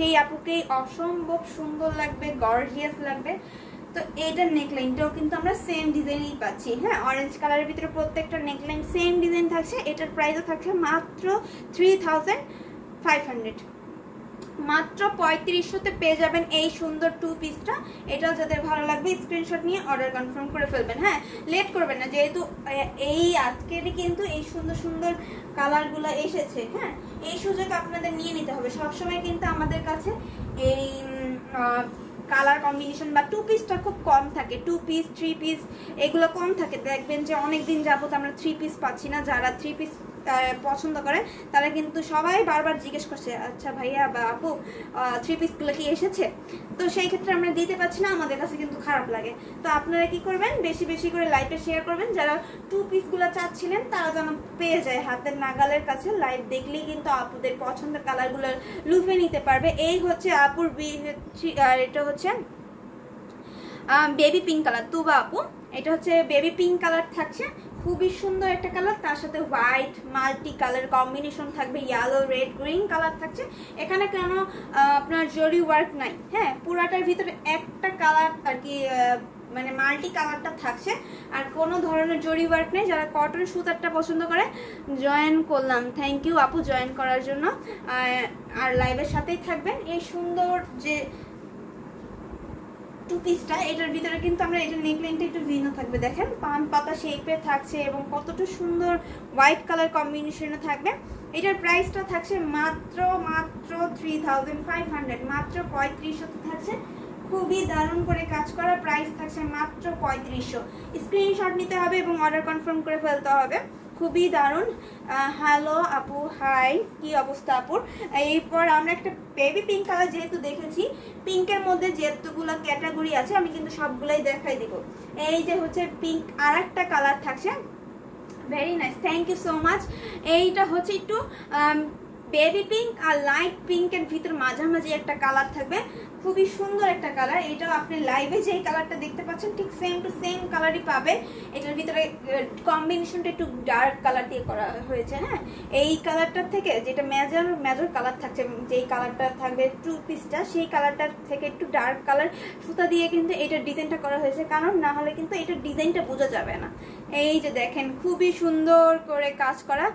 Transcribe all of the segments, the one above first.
সেই আপুকে অসম্ভব সুন্দর লাগবে, গর্জিয়াস লাগবে। তো এইটার নেকলাইনটাও কিন্তু আমরা সেম ডিজাইনেই পাচ্ছি। হ্যাঁ, অরেঞ্জ কালারের ভিতরে প্রত্যেকটা নেকলাইন সেম ডিজাইন থাকছে। এটার প্রাইসও থাকছে মাত্র 3500, মাত্র 3500-তে পেয়ে যাবেন এই সুন্দর টু পিসটা। এটাও যাদের ভালো লাগবে স্ক্রিনশট নিয়ে অর্ডার কনফার্ম করে ফেলবেন। হ্যাঁ, লেট করবেন না, যেহেতু এই আজকেরই কিন্তু এই সুন্দর সুন্দর কালারগুলো এসেছে। হ্যাঁ, এই সুযোগ আপনাদের নিয়ে নিতে হবে। সবসময় কিন্তু আমাদের কাছে এই কালার কম্বিনেশন বা টু পিসটা খুব কম থাকে। টু পিস, থ্রি পিস এগুলো কম থাকে। দেখবেন যে অনেকদিন যাবত আমরা থ্রি পিস পাচ্ছি না। যারা থ্রি পিস পছন্দ করে তারা কিন্তু সবাই বারবার জিজ্ঞেস করছে, আচ্ছা ভাইয়া বা আপু থ্রি পিসগুলো কি এসেছে? তো সেই ক্ষেত্রে আমরা দিতে পারছি না, আমাদের কাছে কিন্তু খারাপ লাগে। তো আপনারা কি করবেন, বেশি বেশি করে লাইভে শেয়ার করবেন। যারা টু পিসগুলো চাচ্ছিলেন তারা যেন পেয়ে যায় হাতের নাগালের কাছে। লাইভ দেখলেই কিন্তু আপুদের পছন্দের কালারগুলো লুফে নিতে পারবে। এই হচ্ছে আপুর এটা হচ্ছে বেবি পিঙ্ক কালার, তুবা আপু। এটা হচ্ছে বেবি পিঙ্ক কালার থাকছে, খুবই সুন্দর একটা কালার। তার সাথে হোয়াইট মাল্টি কালার কম্বিনেশন থাকবে, ইয়েলো, রেড, গ্রিন কালার থাকছে। এখানে কেন আপনার জরি ওয়ার্ক নাই। হ্যাঁ, পুরাটার ভিতরে একটা কালার আর কি, মানে মাল্টি কালারটা থাকছে, আর কোনো ধরনের জরি ওয়ার্ক নেই। যারা কটন সুতারটা পছন্দ করে জয়েন করলাম, থ্যাংক ইউ আপু জয়েন করার জন্য। আর লাইভের সাথেই থাকবেন। এই সুন্দর যে টু পিসটা, এটার ভিতরে কিন্তু আমরা এটার নেকলাইনটা একটু ভিন্ন থাকবে। দেখেন পান পাতা শেপে থাকছে এবং কতটা সুন্দর হোয়াইট কালার কম্বিনেশনে থাকবে। এটার প্রাইসটা থাকছে মাত্র 3500, মাত্র 3500 থাকছে। খুবই দারুণ করে কাজ করা, প্রাইস থাকছে মাত্র 3500। স্ক্রিনশট নিতে হবে এবং অর্ডার কনফার্ম করে ফেলতে হবে। খুবই দারুণ। হ্যালো আপু, হাই, কি অবস্থা আপুর? এরপর আমরা একটা বেবি পিঙ্ক কালার যেহেতু দেখেছি, পিঙ্কের মধ্যে যেতগুলো ক্যাটাগরি আছে আমি কিন্তু সবগুলাই দেখাই দিব। এই যে হচ্ছে পিঙ্ক আর একটা কালার থাকছে, very nice, thank you so much. এইটা হচ্ছে একটু বেবি পিঙ্ক আর লাইট পিঙ্কের ভিতর মাঝামাঝি একটা কালার থাকবে, খুবই সুন্দর একটা কালার। এটাও আপনি লাইভে যেই কালারটা দেখতে পাচ্ছেন ঠিক সেম টু সেম কালারই পাবেন। এটার ভিতরে কম্বিনেশনটা একটু ডার্ক কালার দিয়ে করা হয়েছে। হ্যাঁ, এই কালারটার থেকে যেটা মেজর কালার থাকছে, যেই কালারটা থাকবে টু পিসটা, সেই কালারটার থেকে একটু ডার্ক কালার সুতা দিয়ে কিন্তু এটার ডিজাইনটা করা হয়েছে, কারণ না হলে কিন্তু এটার ডিজাইনটা বোঝা যাবে না। এই যে দেখেন খুবই সুন্দর করে কাজ করা,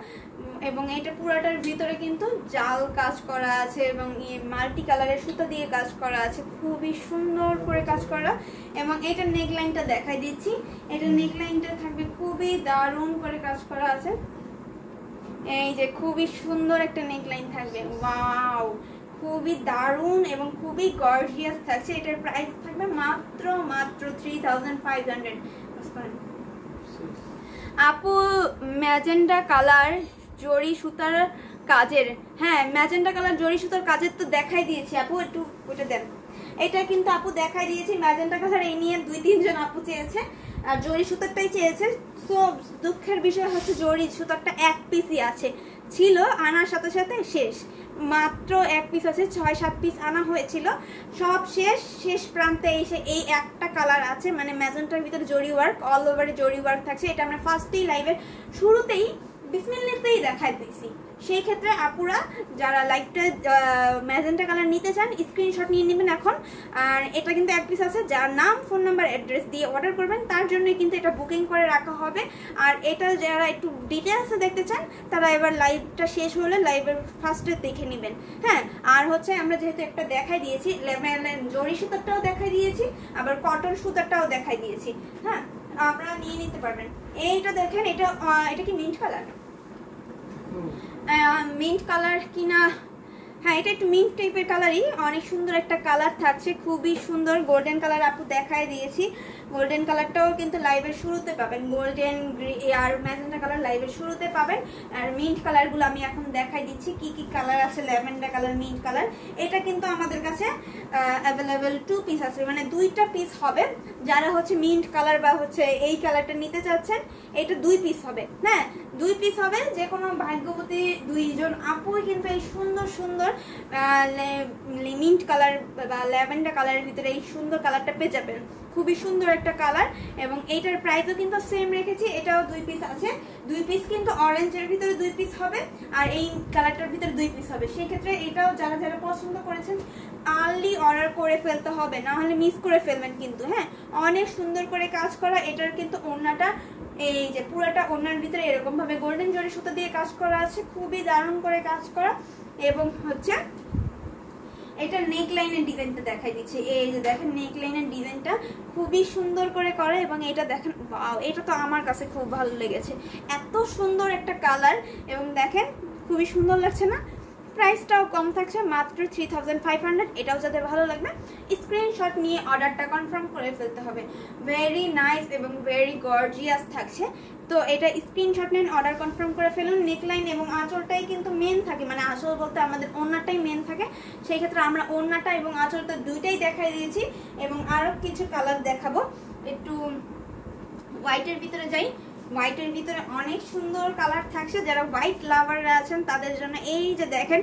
এবং এটা পুরাটার ভিতরে কিন্তু জাল কাজ করা আছে এবং মাল্টি কালারের সুতা দিয়ে কাজ করা আছে, খুবই সুন্দর করে কাজ করা। এবং এটার নেকলাইনটা দেখাই দিচ্ছি। এটার নেকলাইনটা থাকবে খুবই দারুণ করে কাজ করা আছে। এই যে খুবই সুন্দর একটা নেকলাইন থাকবে, ওয়াও, খুবই দারুণ এবং খুবই গর্জিয়াস থাকছে। এটার প্রাইস থাকবে মাত্র 3500। আপু ম্যাজেন্ডা কালার জরি সুতার কাজের, হ্যাঁ ম্যাজেন্ডা কালার জরি সুতার কাজের তো দেখাই দিয়েছি আপু, একটু ওটা দেন। এটা কিন্তু আপু দেখাই দিয়েছি ম্যাজেন্ডা কালার, এই নিয়ে 2-3 জন আপু চেয়েছে, আর জরি সুতারটাই চেয়েছে। সো দুঃখের বিষয় হচ্ছে জরি সুতারটা এক পিসই আছে, ছিল আনার সাথে সাথে শেষ, মাত্র এক পিস আছে। 6-7 পিস আনা হয়েছিল, সব শেষ প্রান্তে এসে এই একটা কালার আছে, মানে ম্যাজেন্টার ভিতরে জরি ওয়ার্ক, অল ওভারে জরি ওয়ার্ক থাকছে। এটা আমরা ফার্স্টেই লাইভের শুরুতেই বিসমিল্লাহতেই দেখাই দিয়েছি। সেই ক্ষেত্রে আপুরা যারা লাইভটা ম্যাজেন্টা কালার নিতে চান স্ক্রিনশট নিয়ে নেবেন এখন। আর এটা কিন্তু এক পিস আছে, যার নাম ফোন নাম্বার অ্যাড্রেস দিয়ে অর্ডার করবেন তার জন্যই কিন্তু এটা বুকিং করে রাখা হবে। আর এটা যারা একটু ডিটেলসে দেখতে চান তারা এবার লাইভটা শেষ হলে লাইভের ফার্স্টে দেখে নেবেন। হ্যাঁ, আর হচ্ছে আমরা যেহেতু একটা দেখাই দিয়েছি, জরি সুতারটাও দেখাই দিয়েছি, আবার কটন সুতারটাও দেখাই দিয়েছি। হ্যাঁ, আপনারা নিয়ে নিতে পারবেন। এইটা দেখেন, এটা কি মিন্ট কালার? মিন্ট কালার কিনা, হ্যাঁ এটা একটু মিন্ট টাইপের কালারই, অনেক সুন্দর একটা কালার থাকছে, খুবই সুন্দর গোল্ডেন কালার আপু দেখাই দিয়েছি। গোল্ডেন কালারটাও কিন্তু লাইভের শুরুতে পাবেন, গোল্ডেন আর ম্যাজেন্টা কালার লাইভের শুরুতে পাবেন। আর মিন্ট কালারগুলো আমি এখন দেখাই দিচ্ছি কি কি কালার আছে। ল্যাভেন্ডার কালার, মিন্ট কালার, এটা কিন্তু আমাদের কাছে অ্যাভেলেবেল 2 পিস আছে, মানে 2টা পিস হবে। যারা হচ্ছে মিন্ট কালার বা হচ্ছে এই কালারটা নিতে চাচ্ছেন এটা 2 পিস হবে। হ্যাঁ, 2 পিস হবে। যে কোনো ভাগ্যবতী 2 জন আপুই কিন্তু এই সুন্দর সুন্দর মিন্ট মিন্ট কালার বা ল্যাভেন্ডার কালারের ভিতরে এই সুন্দর কালারটা পেয়ে যাবেন। খুবই সুন্দর একটা কালার এবং এইটার প্রাইসও কিন্তু সেম রেখেছি। এটাও 2 পিস আছে, 2 পিস কিন্তু অরেঞ্জের ভিতরে 2 পিস হবে আর এই কালারটার ভিতরে 2 পিস হবে। সেই ক্ষেত্রে এটাও যারা যারা পছন্দ করেছেন আর্লি অর্ডার করে ফেলতে হবে, না হলে মিস করে ফেলবেন কিন্তু। হ্যাঁ, অনেক সুন্দর করে কাজ করা। এটার কিন্তু ওড়নাটা এই যে পুরোটা ওড়নার ভিতরে এরকম ভাবে গোল্ডেন জরি সুতা দিয়ে কাজ করা আছে, খুবই দারুণ করে কাজ করা। এবং হচ্ছে এটা নেক লাইনের ডিজাইনটা দেখাই দিচ্ছে। এই যে দেখেন নেক লাইনের ডিজাইনটা খুবই সুন্দর করে করা এবং এটা দেখেন ওয়াও, এটা তো আমার কাছে খুব ভালো লেগেছে, এত সুন্দর একটা কালার এবং দেখেন খুবই সুন্দর লাগছে না। প্রাইসটাও কম থাকছে, মাত্র 3500। এটাও যাদের ভালো লাগবে স্ক্রিনশট নিয়ে অর্ডারটা কনফার্ম করে ফেলতে হবে। ভেরি নাইস এবং ভেরি গর্জিয়াস থাকছে। তো এটা স্ক্রিনশট নেন, অর্ডার কনফার্ম করে ফেলুন। নেকলাইন এবং আঁচলটাই কিন্তু মেন থাকে, মানে আঁচল বলতে আমাদের ওড়নাটাই মেন থাকে। সেই ক্ষেত্রে আমরা ওড়নাটা এবং আঁচলটা দুইটাই দেখাই দিয়েছি এবং আরও কিছু কালার দেখাবো। একটু হোয়াইটের ভিতরে যাই। হোয়াইটের ভিতরে অনেক সুন্দর কালার থাকছে, যারা হোয়াইট লাভাররা আছেন তাদের জন্য। এই যে দেখেন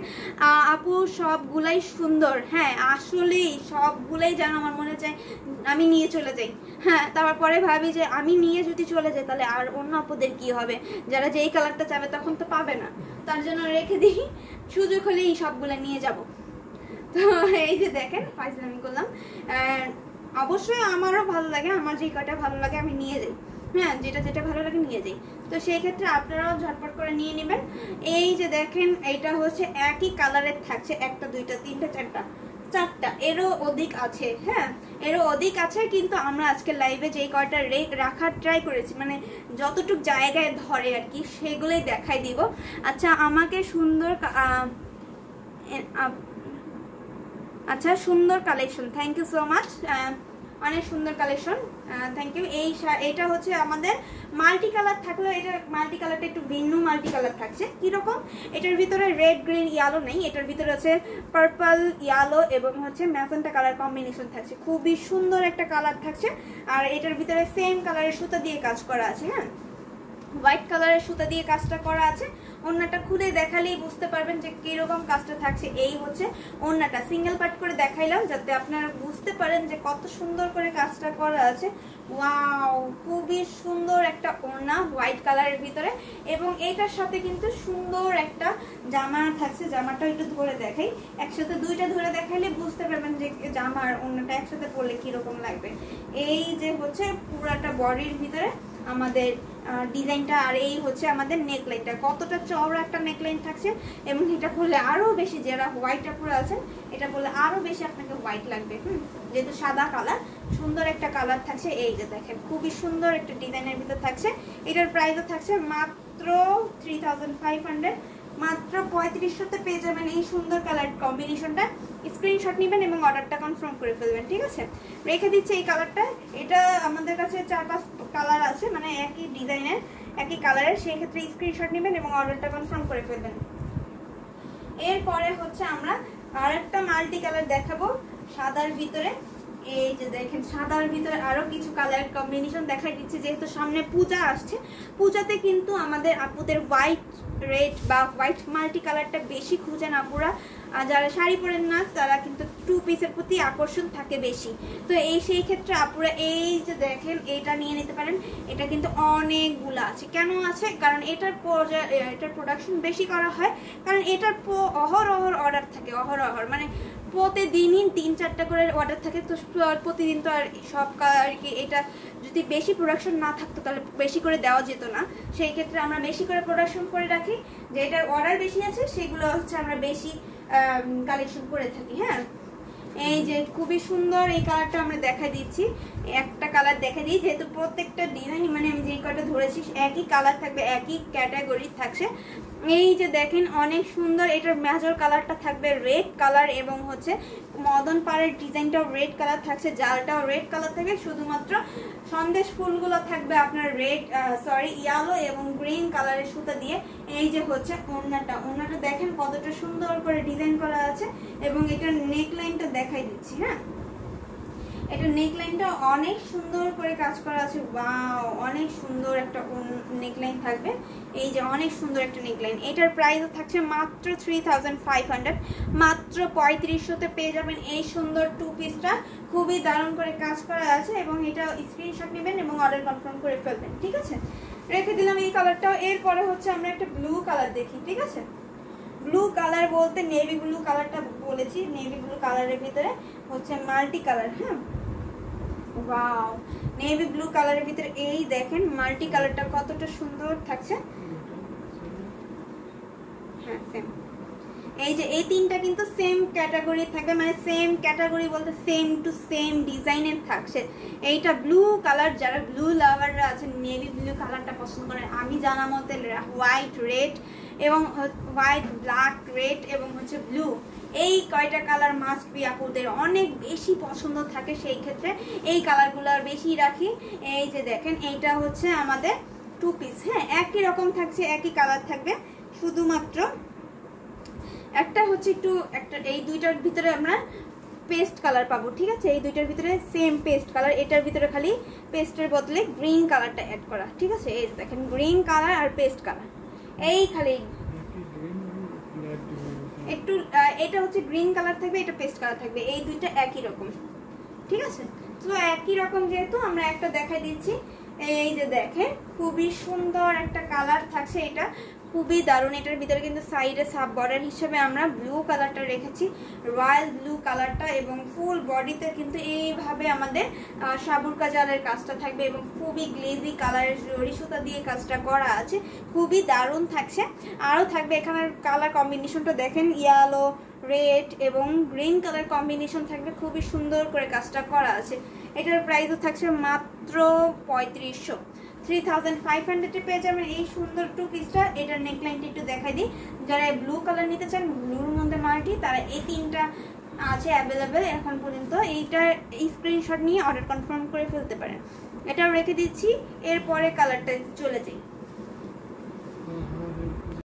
আপু সবগুলাই সুন্দর। হ্যাঁ, আসলেই সবগুলাই যেন আমার মনে চায় আমি নিয়ে চলে যাই। হ্যাঁ, তারপরে ভাবি যে আমি নিয়ে যদি চলে যাই তাহলে আর অন্য আপুদের কি হবে, যারা যেই কালারটা চাবে তখন তো পাবে না। তার জন্য রেখে দিই, সুযোগ হলেই সবগুলো নিয়ে যাব। তো এই যে দেখেন ফাইজলামি করলাম, অবশ্যই আমারও ভালো লাগে, আমার যে কয়টা ভালো লাগে আমি নিয়ে যাই। হ্যাঁ, যেটা যেটা ভালো লাগে নিয়ে যাই। তো সেই ক্ষেত্রে আপনারাও ঝটপট করে নিয়ে নেবেন। এই যে দেখেন এইটা হচ্ছে একই কালারের থাকছে, 1 2 3 4 4টা, এরও অধিক আছে। হ্যাঁ, এরও অধিক আছে, কিন্তু আমরা আজকে লাইভে যেই কয়টা রাখার ট্রাই করেছি, মানে যতটুক জায়গায় ধরে আর কি, সেগুলোই দেখাই দিব। আচ্ছা, আমাকে সুন্দর আচ্ছা সুন্দর collection, thank you so much, অনেক সুন্দর কালেকশন, থ্যাংক ইউ। এইটা হচ্ছে আমাদের মাল্টি কালার থাকলেও এটার মাল্টি কালারটা একটু ভিন্ন মাল্টি কালার থাকছে। কিরকম, এটার ভিতরে রেড গ্রিন ইয়েলো নেই, এটার ভিতরে হচ্ছে পার্পল ইয়েলো এবং হচ্ছে ম্যাজেন্টা কালার কম্বিনেশন থাকছে। খুবই সুন্দর একটা কালার থাকছে আর এটার ভিতরে সেম কালারের সুতা দিয়ে কাজ করা আছে। হ্যাঁ, হোয়াইট কালারের সুতা দিয়ে কাজটা করা আছে। ওড়নাটা খুলে দেখালেই বুঝতে পারবেন যে কিরকম কাজটা থাকছে। এই হচ্ছে ওড়নাটা, সিঙ্গেল পার্ট করে দেখাইলাম যাতে আপনারা বুঝতে পারেন যে কত সুন্দর করে কাজটা করা আছে। ওয়াও, খুবই সুন্দর একটা ওড়না হোয়াইট কালারের ভিতরে এবং এটার সাথে কিন্তু সুন্দর একটা জামা থাকছে। জামাটা একটু ধরে দেখাই, একসাথে দুইটা ধরে দেখাইলে বুঝতে পারবেন যে জামার ওড়নাটা একসাথে পরলে কিরকম লাগবে। এই যে হচ্ছে পুরাটা বডির ভিতরে আমাদের ডিজাইনটা আর এই হচ্ছে আমাদের নেকলাইনটা, কতটা চওড়া একটা নেকলাইন থাকছে এবং এটা পরলে আরো বেশি, যারা হোয়াইটটা পরে আছেন এটা পরলে আরো বেশি আপনাকে হোয়াইট লাগবে। যেহেতু সাদা কালার, সুন্দর একটা কালার থাকছে। এই যে দেখেন খুবই সুন্দর একটা ডিজাইনের ভিতর থাকছে। এটার প্রাইসও থাকছে মাত্র 3500, মাত্র 3500-তে পেয়ে যাবেন এই সুন্দর কালার কম্বিনেশনটা। স্ক্রিনশট নেবেন এবং অর্ডারটা কনফার্ম করে ফেলবেন, ঠিক আছে? রেখে দিচ্ছে এই কালারটা। এটা আমাদের কাছে 4-5 কালার আছে, মানে একই ডিজাইনের একই কালারের, সেই ক্ষেত্রে স্ক্রিনশট নেবেন এবং অর্ডারটা কনফার্ম করে ফেলবেন। এরপরে হচ্ছে আমরা আরেকটা মাল্টি কালার দেখাবো সাদার ভিতরে। এই যে দেখেন সাদার ভিতরে আরো কিছু কালার কম্বিনেশন দেখাই দিচ্ছি, যেহেতু সামনে পূজা আসছে। পূজাতে কিন্তু আমাদের আপুদের হোয়াইট রেড বা হোয়াইট মাল্টি কালারটা বেশি খুঁজেন আপুরা। আর যারা শাড়ি পরেন না তারা কিন্তু 2 পিসের প্রতি আকর্ষণ থাকে বেশি। তো সেই ক্ষেত্রে আপুরা এই যে দেখেন এটা নিয়ে নিতে পারেন। এটা কিন্তু অনেকগুলো আছে। কেন আছে? কারণ এটার প্রোডাকশন বেশি করা হয়, কারণ এটার অহরহর অর্ডার থাকে, অহরহর মানে প্রতিদিনই 3-4টা করে অর্ডার থাকে। তো প্রতিদিন তো আর সব আর কি, এটা যদি বেশি প্রোডাকশন না থাকতো তাহলে বেশি করে দেওয়া যেত না। সেই ক্ষেত্রে আমরা বেশি করে প্রোডাকশন করে রাখি, যে এটার অর্ডার বেশি আছে সেগুলো হচ্ছে আমরা বেশি কালেকশন করে থাকি। হ্যাঁ, এই যে খুবই সুন্দর এই কালারটা আমরা দেখা দিচ্ছি। একটা কালার দেখা দিই, যেহেতু প্রত্যেকটা ডিজাইন মানে আমি যেই কয়টা ধরেছি একই কালার থাকবে, একই ক্যাটাগরি থাকছে। এই যে দেখেন অনেক সুন্দর, এটার মেজর কালারটা থাকবে রেড কালার এবং হচ্ছে মদন পাড়ের ডিজাইনটাও রেড কালার থাকছে, জালটাও রেড কালার থাকবে। শুধুমাত্র সন্দেশ ফুলগুলো থাকবে আপনার রেড ইয়েলো এবং গ্রিন কালারের সুতা দিয়ে। এই যে হচ্ছে ওড়নাটা, ওড়নাটা দেখেন কতটা সুন্দর করে ডিজাইন করা আছে এবং এটার নেক লাইনটা দেখাই দিচ্ছি। হ্যাঁ, এটা নেকলাইনটা অনেক সুন্দর করে কাজ করা আছে। ওয়াও, অনেক সুন্দর একটা নেকলাইন থাকবে। এই যে অনেক সুন্দর একটা নেকলাইন। এটার প্রাইস থাকছে মাত্র 3500, মাত্র 3500-তে পেয়ে যাবেন এই সুন্দর টু পিসটা। খুবই দারুণ করে কাজ করা আছে এবং এটা স্ক্রিনশট নেবেন এবং অর্ডার কনফার্ম করে ফেলবেন, ঠিক আছে? রেখে দিলাম এই কালারটাও। এরপরে হচ্ছে আমরা একটা ব্লু কালার দেখি, ঠিক আছে? ব্লু কালার বলতে নেভি ব্লু কালারটা বলেছি। নেভি ব্লু কালারের ভিতরে হচ্ছে মাল্টি কালার। হ্যাঁ, ওয়াও, নেভি ব্লু কালারের ভিতরে এই দেখেন মাল্টি কালারটা কতটা সুন্দর থাকছে। হ্যাঁ, সেম। এই যে এই তিনটা কিন্তু সেম ক্যাটাগরি থাকবে, মানে সেম ক্যাটাগরি বলতে সেম টু সেম ডিজাইনের থাকছে। এইটা ব্লু কালার, যারা ব্লু লাভাররা আছেন, নেভি ব্লু কালারটা পছন্দ করেন, আমি জানা মতে হোয়াইট রেড এবং হোয়াইট ব্ল্যাক রেড এবং হচ্ছে ব্লু, এই কয়টা কালার মাস্ট বি আপুদের অনেক বেশি পছন্দ থাকে, সেই ক্ষেত্রে এই কালারগুলো বেশি রাখি। এই যে দেখেন এইটা হচ্ছে আমাদের টু পিস। হ্যাঁ, একই রকম থাকছে, একই কালার থাকবে, শুধুমাত্র একটা হচ্ছে একটা এই দুইটার ভিতরে আমরা পেস্ট কালার পাবো, ঠিক আছে? এই দুইটার ভিতরে সেম পেস্ট কালার, এটার ভিতরে খালি পেস্টের বদলে গ্রিন কালারটা অ্যাড করা, ঠিক আছে? এই দেখেন গ্রিন কালার আর পেস্ট কালার, এই খালি একটু এটা হচ্ছে গ্রিন কালার থাকবে, এটা পেস্ট কালার থাকবে, এই দুইটা একই রকম, ঠিক আছে? তো একই রকম যেহেতু আমরা একটা দেখাই দিচ্ছি। এই যে দেখেন খুবই সুন্দর একটা কালার থাকছে, এটা খুবই দারুণ। এটার ভিতরে কিন্তু সাইডে সাব বর্ডার হিসেবে আমরা ব্লু কালারটা রেখেছি, রয়্যাল ব্লু কালারটা, এবং ফুল বডিতে কিন্তু এইভাবে আমাদের সাবুর কাজালের কাজটা থাকবে এবং খুবই গ্লেজি কালারের জরি সুতা দিয়ে কাজটা করা আছে, খুবই দারুণ থাকছে। আরও থাকবে এখানের কালার কম্বিনেশনটা দেখেন, ইয়েলো, রেড এবং গ্রিন কালার কম্বিনেশন থাকবে, খুবই সুন্দর করে কাজটা করা আছে। এটার প্রাইসও থাকছে মাত্র 3500, 3500-এ পেয়ে যাবেন এই সুন্দর টু পিসটা। এটার নেকলাইনটা একটু দেখাই দিই, যারা ব্লু কালার নিতে চান, ব্লুর মধ্যে মাল্টি, তারা এই তিনটা আছে অ্যাভেলেবেল এখন পর্যন্ত। এইটার স্ক্রিনশট নিয়ে অর্ডার কনফার্ম করে ফেলতে পারেন। এটাও রেখে দিচ্ছি। এরপরে কালারটা চলে যাই।